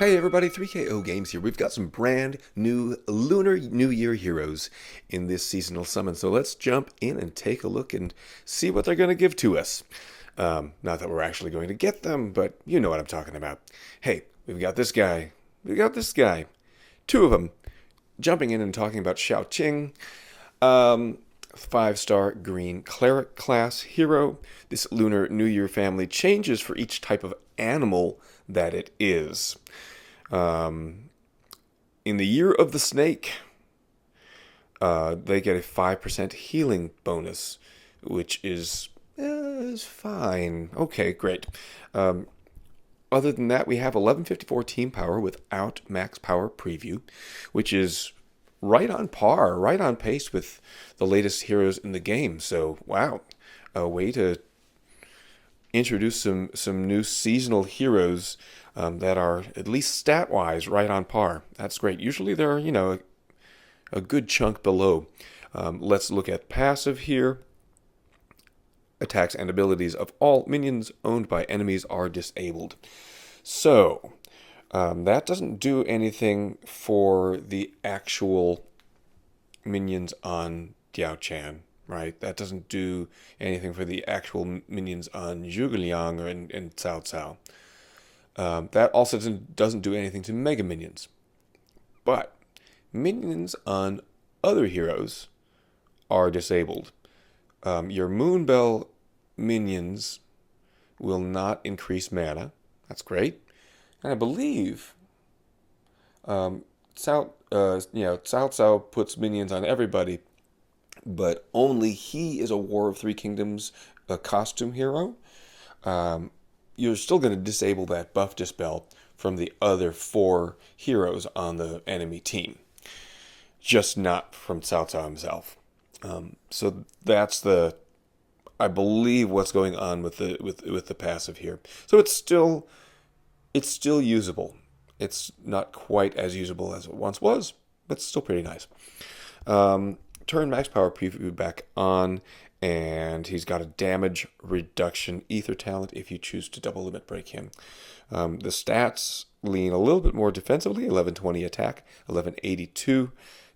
Hey everybody, 3KO Games here. We've got some brand new Lunar New Year heroes in this seasonal summon. So let's jump in and take a look and see what they're going to give to us. Not that we're actually going to get them, but you know what I'm talking about. Hey, we've got this guy. We've got this guy. Two of them. Jumping in and talking about Xiaoqing. 5-star green cleric class hero. This Lunar New Year family changes for each type of animal that it is. In the year of the snake, they get a 5% healing bonus, which is fine. Okay, great. Other than that, we have 1154 team power without max power preview, which is right on par, right on pace with the latest heroes in the game. So, wow, a way to introduce some new seasonal heroes that are, at least stat-wise, right on par. That's great. Usually they're, a good chunk below. Let's look at passive here. Attacks and abilities of all minions owned by enemies are disabled. So, that doesn't do anything for the actual minions on Diao-chan, right? That doesn't do anything for the actual minions on Zhuge and Cao Cao. That also doesn't do anything to Mega Minions. But minions on other heroes are disabled. Your Moonbell minions will not increase mana. That's great. And I believe Cao Cao puts minions on everybody, but only he is a War of Three Kingdoms costume hero. You're still going to disable that buff dispel from the other 4 heroes on the enemy team, just not from Cao Cao himself. So that's I believe what's going on with the passive here. So it's still usable. It's not quite as usable as it once was, but it's still pretty nice. Turn max power preview back on, and he's got a damage reduction ether talent if you choose to double limit break him. The stats lean a little bit more defensively: 1120 attack, 1182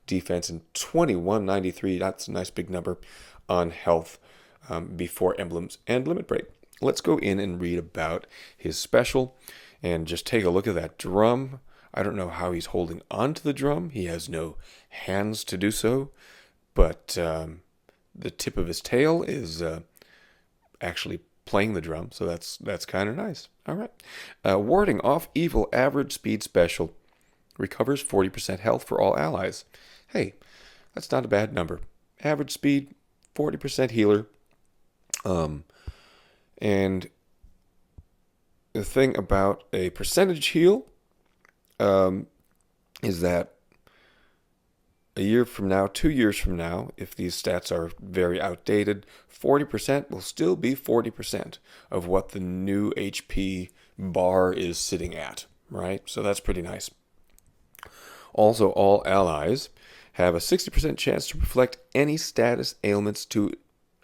defense, and 2193. That's a nice big number on health before emblems and limit break. Let's go in and read about his special and just take a look at that drum. I don't know how he's holding onto the drum. He has no hands to do so, but the tip of his tail is actually playing the drum, so that's kind of nice. All right. Warding off evil average speed special. Recovers 40% health for all allies. Hey, that's not a bad number. Average speed, 40% healer. And the thing about a percentage heal is that a year from now, 2 years from now, if these stats are very outdated, 40% will still be 40% of what the new HP bar is sitting at, right? So that's pretty nice. Also, all allies have a 60% chance to reflect any status ailments to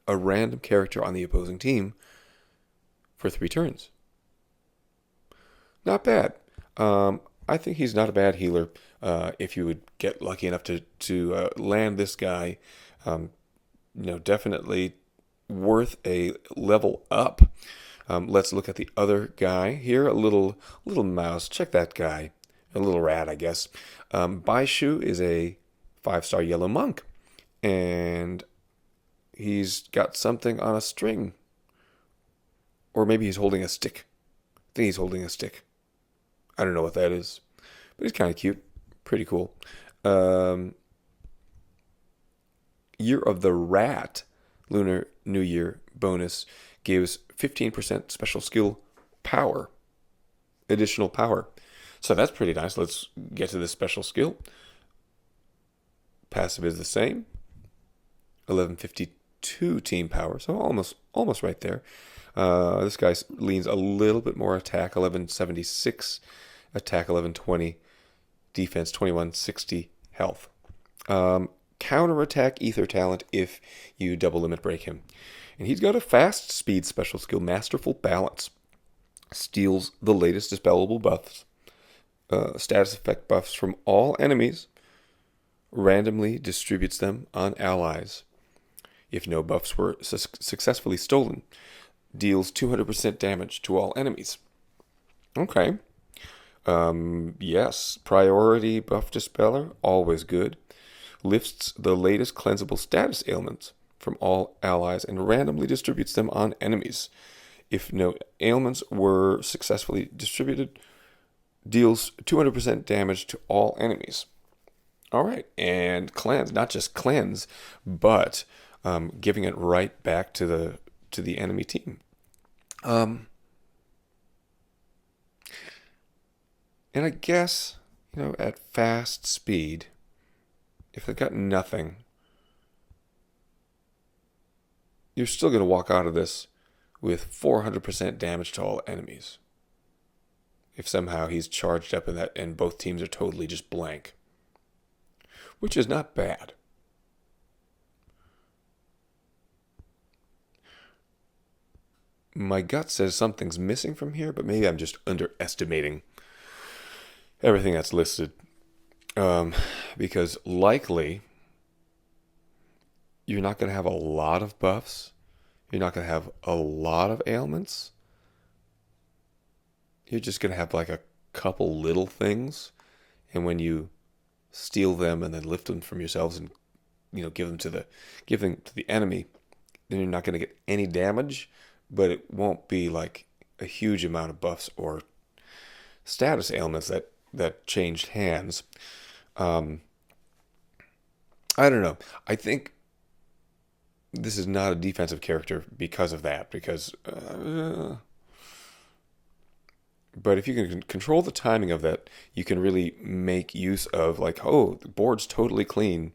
a random character on the opposing team for 3 turns. Not bad. I think he's not a bad healer. If you would get lucky enough to land this guy, definitely worth a level up. Let's look at the other guy here. A little mouse. Check that guy. A little rat, I guess. Baishu is a 5-star yellow monk, and he's got something on a string, or maybe he's holding a stick. I think he's holding a stick. I don't know what that is, but he's kind of cute. Pretty cool. Year of the Rat Lunar New Year bonus gives 15% special skill power, additional power. So that's pretty nice. Let's get to this special skill. Passive is the same. 1152 team power, so almost right there. This guy leans a little bit more attack, 1176 attack, 1120 defense, 2160 health. Counterattack ether talent if you double limit break him. And he's got a fast speed special skill, Masterful Balance. Steals the latest dispellable buffs status effect buffs from all enemies, randomly distributes them on allies. If no buffs were successfully stolen, deals 200% damage to all enemies. Okay. Yes, priority buff dispeller, always good. Lifts the latest cleansable status ailments from all allies and randomly distributes them on enemies. If no ailments were successfully distributed, deals 200% damage to all enemies. All right, and cleanse, not just cleanse, but giving it right back to the enemy team. And I guess, at fast speed, if they've got nothing, you're still going to walk out of this with 400% damage to all enemies. If somehow he's charged up in that and both teams are totally just blank. Which is not bad. My gut says something's missing from here, but maybe I'm just underestimating everything that's listed. Because likely you're not going to have a lot of buffs. You're not going to have a lot of ailments. You're just going to have like a couple little things. And when you steal them and then lift them from yourselves and give them to the enemy, then you're not going to get any damage, but it won't be like a huge amount of buffs or status ailments that changed hands. I don't know. I think this is not a defensive character because of that. But if you can control the timing of that, you can really make use of like, oh, the board's totally clean.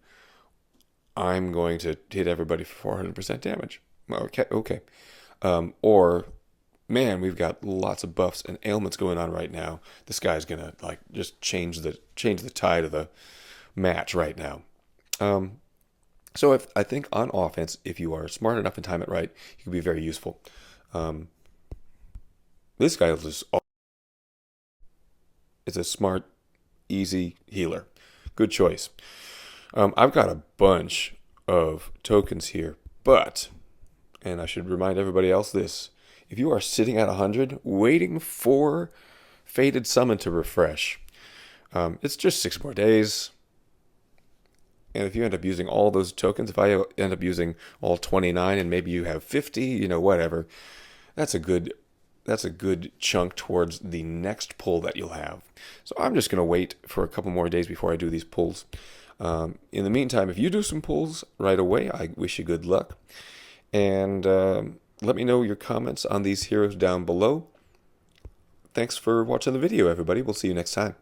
I'm going to hit everybody for 400% damage. Okay. Or, man, we've got lots of buffs and ailments going on right now. This guy's gonna like just change the tide of the match right now. So I think on offense, if you are smart enough and time it right, you can be very useful. This guy is a smart, easy healer. Good choice. I've got a bunch of tokens here, and I should remind everybody else this, if you are sitting at 100, waiting for Fated Summon to refresh, it's just 6 more days. And if you end up using all those tokens, if I end up using all 29 and maybe you have 50, whatever, that's a good chunk towards the next pull that you'll have. So I'm just going to wait for a couple more days before I do these pulls. In the meantime, if you do some pulls right away, I wish you good luck. And let me know your comments on these heroes down below. Thanks for watching the video, everybody. We'll see you next time.